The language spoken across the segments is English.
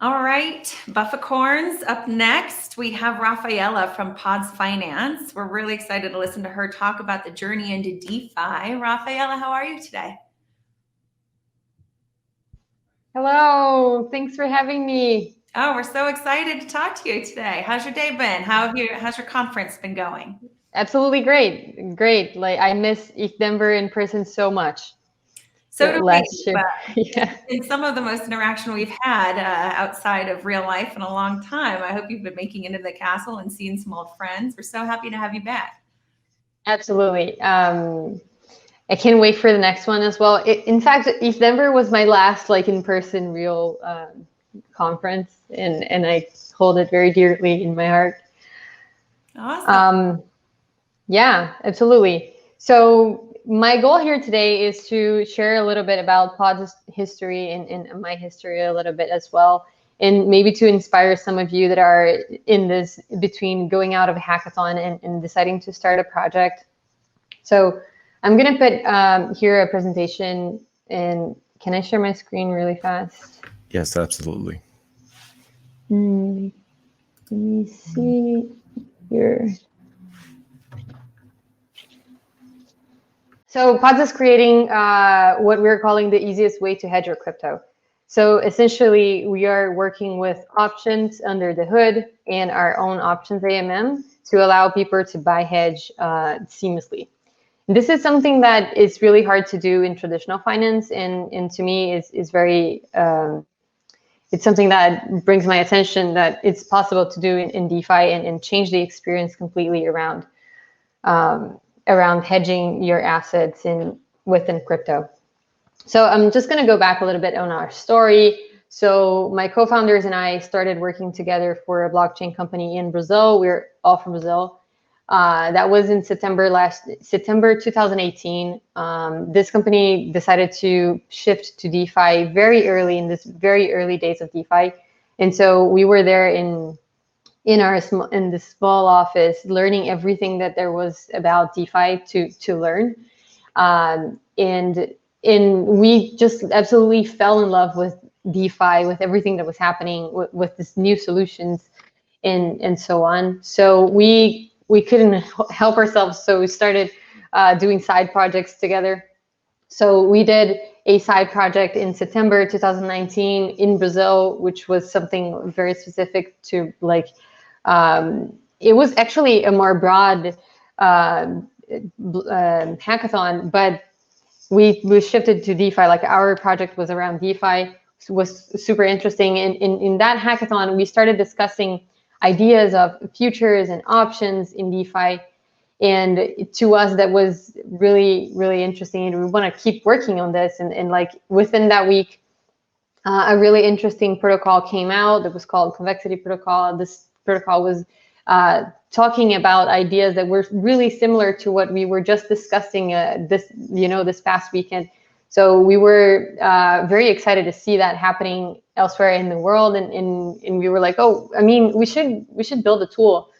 All right, Bufficorns. Up next, we have Rafaella from Pods Finance. We're really excited to listen to her talk about the journey into DeFi. Rafaella, how are you today? Hello, thanks for having me. Oh, we're so excited to talk to you today. How's your day been? How's your conference been going? Absolutely great. Like I miss ETHDenver in person so much. So do we, Last year, but yeah. it's some of the most interaction we've had outside of real life in a long time. I hope you've been making it into the castle and seeing some old friends. We're so happy to have you back. Absolutely. I can't wait for the next one as well. In fact, ETHDenver was my last like in-person real conference, and I hold it very dearly in my heart. Awesome. Yeah, absolutely. So my goal here today is to share a little bit about Pod's history and my history a little bit as well, and maybe to inspire some of you that are in this between going out of a hackathon and deciding to start a project. So I'm going to put here a presentation, and can I share my screen really fast? Yes, absolutely. Let me see here. So Pods is creating what we're calling the easiest way to hedge your crypto. So essentially, we are working with options under the hood and our own options AMM to allow people to buy hedge seamlessly. And this is something that is really hard to do in traditional finance, and to me is very, it's something that brings my attention that it's possible to do in DeFi and change the experience completely around hedging your assets within crypto. So I'm just going to go back a little bit on our story. So my co-founders and I started working together for a blockchain company in Brazil. We're all from Brazil. That was in September 2018. This company decided to shift to DeFi very early in very early days of DeFi. And so we were there in this small office, learning everything that there was about DeFi to learn, and we just absolutely fell in love with DeFi, with everything that was happening, with this new solutions, and so on. So we couldn't help ourselves, so we started doing side projects together. So we did a side project in September 2019 in Brazil, which was something very specific to like. It was actually a more broad hackathon, but we shifted to DeFi. Like our project was around DeFi, was super interesting. And in that hackathon, we started discussing ideas of futures and options in DeFi. And to us, that was really, really interesting. And we want to keep working on this. And like within that week, a really interesting protocol came out that was called Convexity Protocol. This protocol was talking about ideas that were really similar to what we were just discussing this past weekend. So we were very excited to see that happening elsewhere in the world, and we were like, oh, I mean, we should build a tool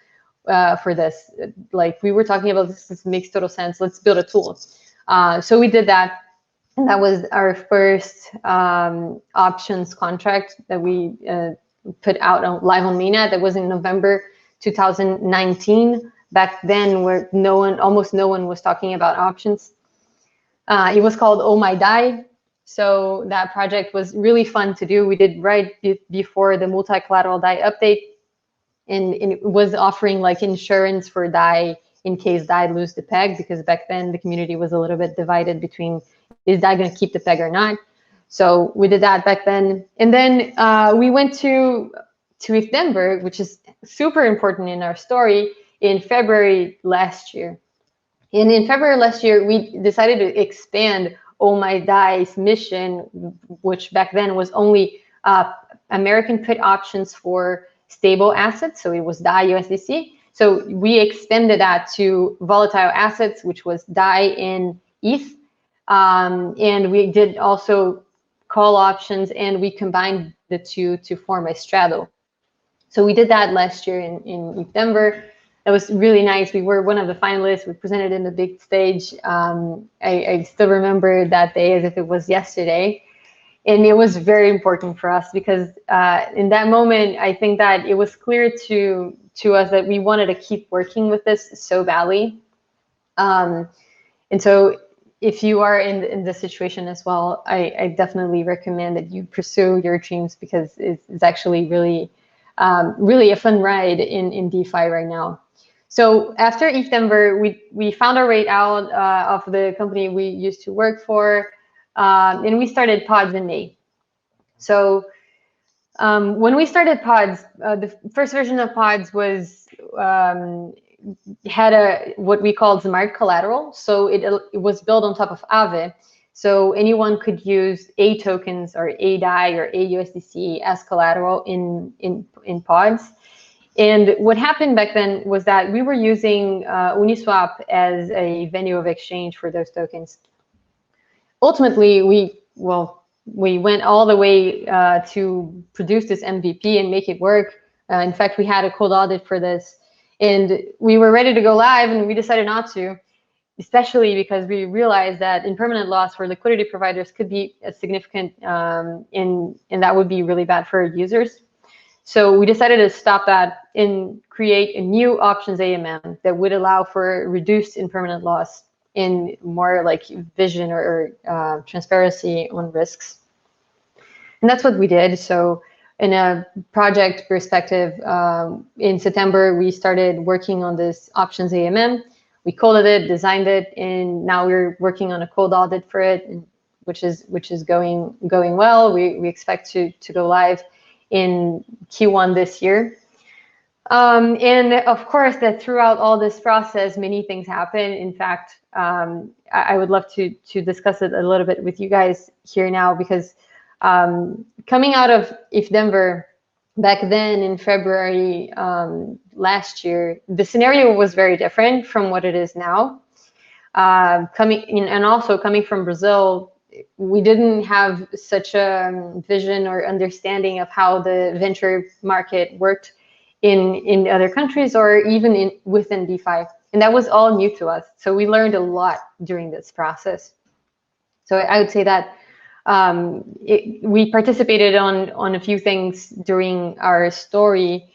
for this. Like we were talking about this makes total sense. Let's build a tool. So we did that. And that was our first options contract that we put out live on mainnet. That was in November 2019. Back then, where almost no one was talking about options. It was called Oh My DAI. So that project was really fun to do. We did right before the multi-collateral DAI update, and it was offering like insurance for DAI in case DAI lose the peg, because back then the community was a little bit divided between is DAI going to keep the peg or not. So we did that back then. And then we went to ETHDenver, which is super important in our story, in February last year. And in February last year, we decided to expand Oh My DAI's mission, which back then was only American put options for stable assets. So it was DAI USDC. So we expanded that to volatile assets, which was DAI in ETH. And we did also call options, and we combined the two to form a straddle. So we did that last year in ETHDenver. It was really nice. We were one of the finalists. We presented in the big stage. I still remember that day as if it was yesterday. And it was very important for us because in that moment, I think that it was clear to us that we wanted to keep working with this so badly. And so if you are in this situation as well, I definitely recommend that you pursue your dreams, because it's actually really, really a fun ride in DeFi right now. So after ETHDenver, we found our way out of the company we used to work for, and we started Pods in May. So when we started Pods, the first version of Pods was had what we called smart collateral. So it was built on top of Aave. So anyone could use A tokens or A DAI or A USDC as collateral in Pods. And what happened back then was that we were using Uniswap as a venue of exchange for those tokens. Ultimately, we went all the way to produce this MVP and make it work. In fact, we had a cold audit for this, and we were ready to go live, and we decided not to, especially because we realized that impermanent loss for liquidity providers could be a significant, and that would be really bad for users. So we decided to stop that and create a new options AMM that would allow for reduced impermanent loss and more like vision or transparency on risks. And that's what we did. So in a project perspective, in September, we started working on this options AMM. We coded it, designed it, and now we're working on a code audit for it, which is going well. We expect to go live in Q1 this year. And of course, that throughout all this process, many things happen. In fact, I would love to discuss it a little bit with you guys here now, because coming out of ETHDenver back then in February last year, the scenario was very different from what it is now. And also coming from Brazil, we didn't have such a vision or understanding of how the venture market worked in other countries or even within DeFi. And that was all new to us. So we learned a lot during this process. So I would say that we participated on a few things during our story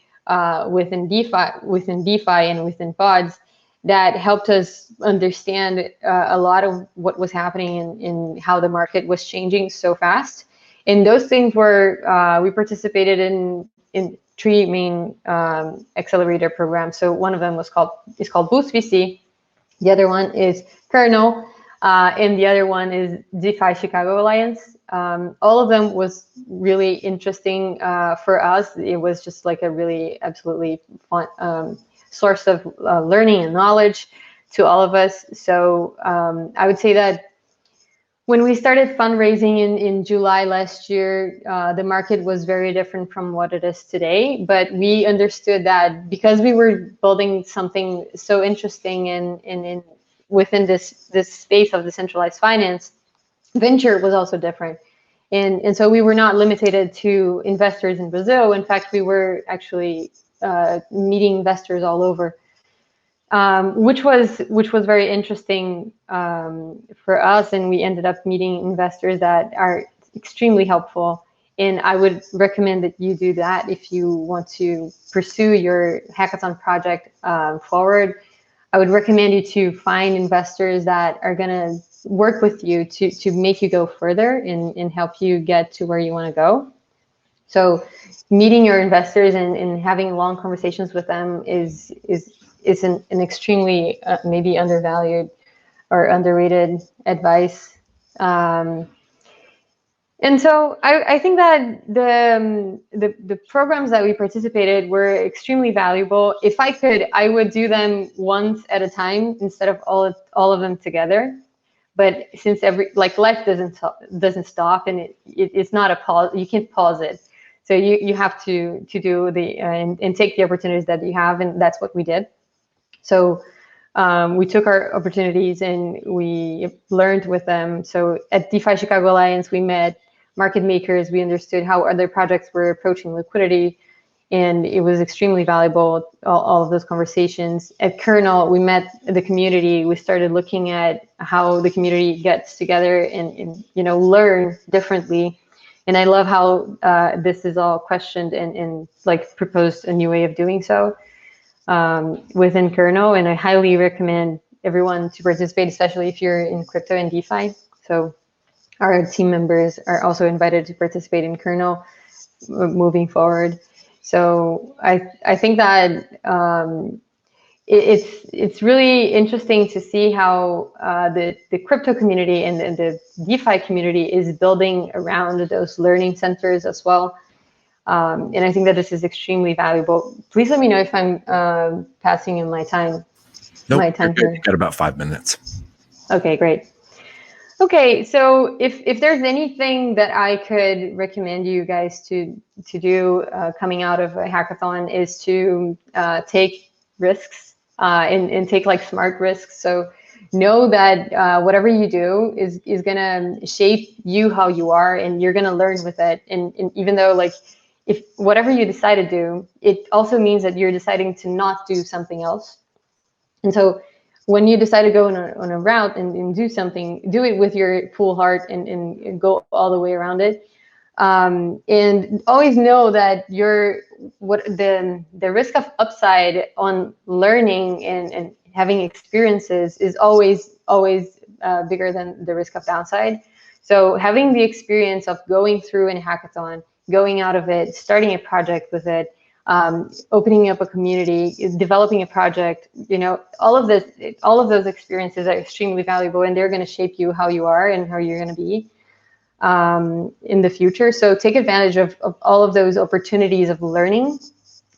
within DeFi and within Pods that helped us understand a lot of what was happening and how the market was changing so fast. And those things were, we participated in three main accelerator programs. So one of them is called Boost VC. The other one is Kernel, and the other one is DeFi Chicago Alliance. All of them was really interesting for us. It was just like a really absolutely fun source of learning and knowledge to all of us. So I would say that when we started fundraising in July last year, the market was very different from what it is today. But we understood that because we were building something so interesting and within this space of decentralized finance, venture was also different. And so we were not limited to investors in Brazil. In fact, we were actually meeting investors all over, which was very interesting for us. And we ended up meeting investors that are extremely helpful. And I would recommend that you do that if you want to pursue your hackathon project forward. I would recommend you to find investors that are going to work with you to make you go further and help you get to where you want to go. So meeting your investors and having long conversations with them is an extremely maybe undervalued or underrated advice. And so I think that the programs that we participated were extremely valuable. If I could, I would do them once at a time instead of all of them together. But since life doesn't stop, and it's not a pause, you can't pause it. So you have to do and take the opportunities that you have, and that's what we did. So we took our opportunities and we learned with them. So at DeFi Chicago Alliance, we met market makers. We understood how other projects were approaching liquidity, and it was extremely valuable, all of those conversations. At Kernel, we met the community. We started looking at how the community gets together and learn differently. And I love how this is all questioned and like proposed a new way of doing so within kernel. And I highly recommend everyone to participate, especially if you're in crypto and DeFi. So our team members are also invited to participate in kernel moving forward. So I think that it's really interesting to see how the crypto community and the DeFi community is building around those learning centers as well. And I think that this is extremely valuable. Please let me know if I'm passing in my time. Nope, my time you're good. here. You got about 5 minutes. Okay, great. Okay, so if there's anything that I could recommend you guys to do coming out of a hackathon is to take risks and take like smart risks. So know that whatever you do is gonna shape you how you are, and you're gonna learn with it. And even though like if whatever you decide to do, it also means that you're deciding to not do something else. And so when you decide to go on a route and do something, do it with your full heart and go all the way around it. And always know that the risk of upside on learning and having experiences is always bigger than the risk of downside. So having the experience of going through a hackathon, going out of it, starting a project with it, opening up a community, developing a project, all of those experiences are extremely valuable, and they're going to shape you how you are and how you're going to be in the future. So take advantage of all of those opportunities of learnings,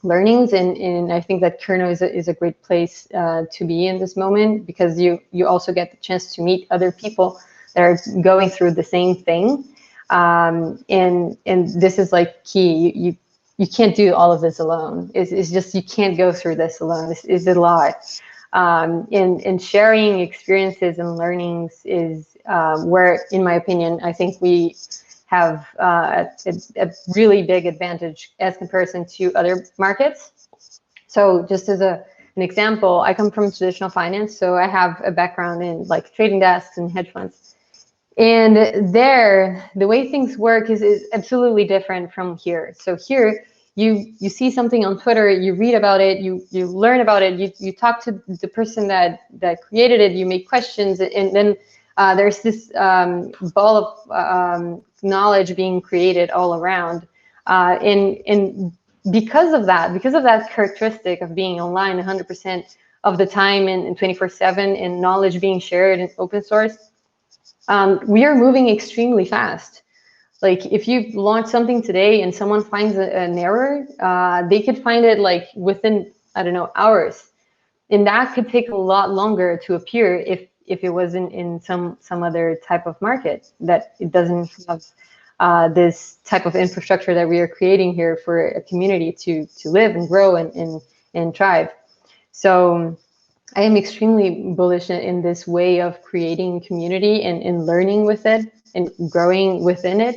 and I think that kernel is a great place to be in this moment, because you also get the chance to meet other people that are going through the same thing, and this is like key. You can't do all of this alone. It's just, you can't go through this alone. It's a lot. And sharing experiences and learnings is where, in my opinion, I think we have a really big advantage as comparison to other markets. So just as an example, I come from traditional finance, so I have a background in like trading desks and hedge funds. And there, the way things work is absolutely different from here. So here, you see something on Twitter, you read about it, you learn about it, you talk to the person that created it, you make questions, and then there's this ball of knowledge being created all around. And because of that characteristic of being online 100% of the time and 24/7, and knowledge being shared in open source, we are moving extremely fast. Like if you launch something today and someone finds an error, they could find it like within, I don't know, hours. And that could take a lot longer to appear if it wasn't in some other type of market that it doesn't have this type of infrastructure that we are creating here for a community to live and grow and thrive. So I am extremely bullish in this way of creating community and learning with it and growing within it.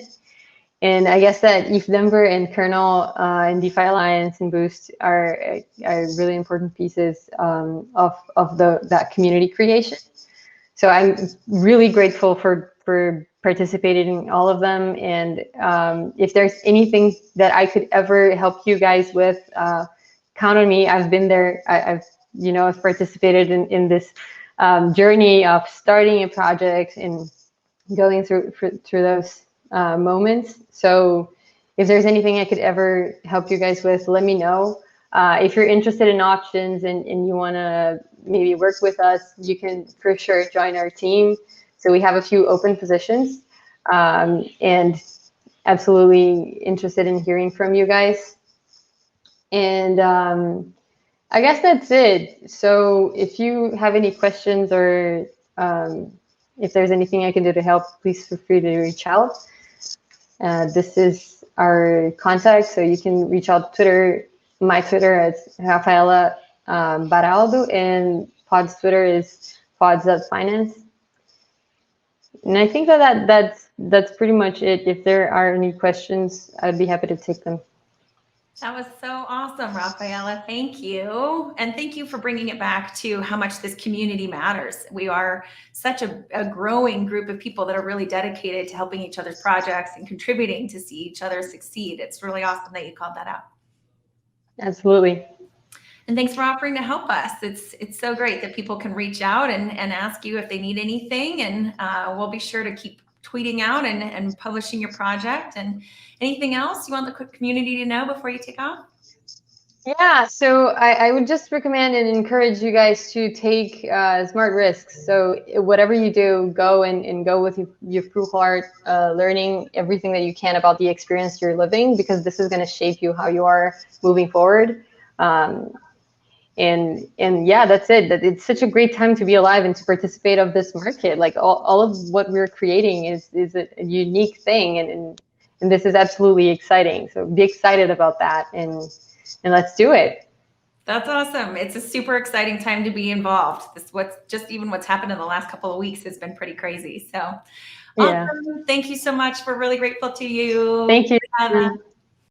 And I guess that ETHDenver and Kernel and DeFi Alliance and Boost are really important pieces of that community creation. So I'm really grateful for participating in all of them. And if there's anything that I could ever help you guys with, count on me. I've been there. I've participated in this journey of starting a project and going through those moments. So if there's anything I could ever help you guys with, let me know. If you're interested in options and you want to maybe work with us, you can for sure join our team. So we have a few open positions, and absolutely interested in hearing from you guys. And I guess that's it. So if you have any questions or if there's anything I can do to help, please feel free to reach out. This is our contact, so you can reach out Twitter. My Twitter is Rafaella Barraldo, and Pod's Twitter is pods.finance. And I think that's pretty much it. If there are any questions, I'd be happy to take them. That was so awesome, Rafaella. Thank you. And thank you for bringing it back to how much this community matters. We are such a growing group of people that are really dedicated to helping each other's projects and contributing to see each other succeed. It's really awesome that you called that out. Absolutely. And thanks for offering to help us. It's so great that people can reach out and ask you if they need anything. And we'll be sure to keep tweeting out and publishing your project. And anything else you want the community to know before you take off? Yeah, so I would just recommend and encourage you guys to take smart risks. So whatever you do, go and go with your full heart, learning everything that you can about the experience you're living, because this is going to shape you how you are moving forward. And yeah, that's it. That it's such a great time to be alive and to participate of this market. Like all of what we're creating is a unique thing, and this is absolutely exciting. So be excited about that, and let's do it. That's awesome. It's a super exciting time to be involved. What's happened in the last couple of weeks has been pretty crazy. So Yeah. awesome. Thank you so much. We're really grateful to you. Thank you.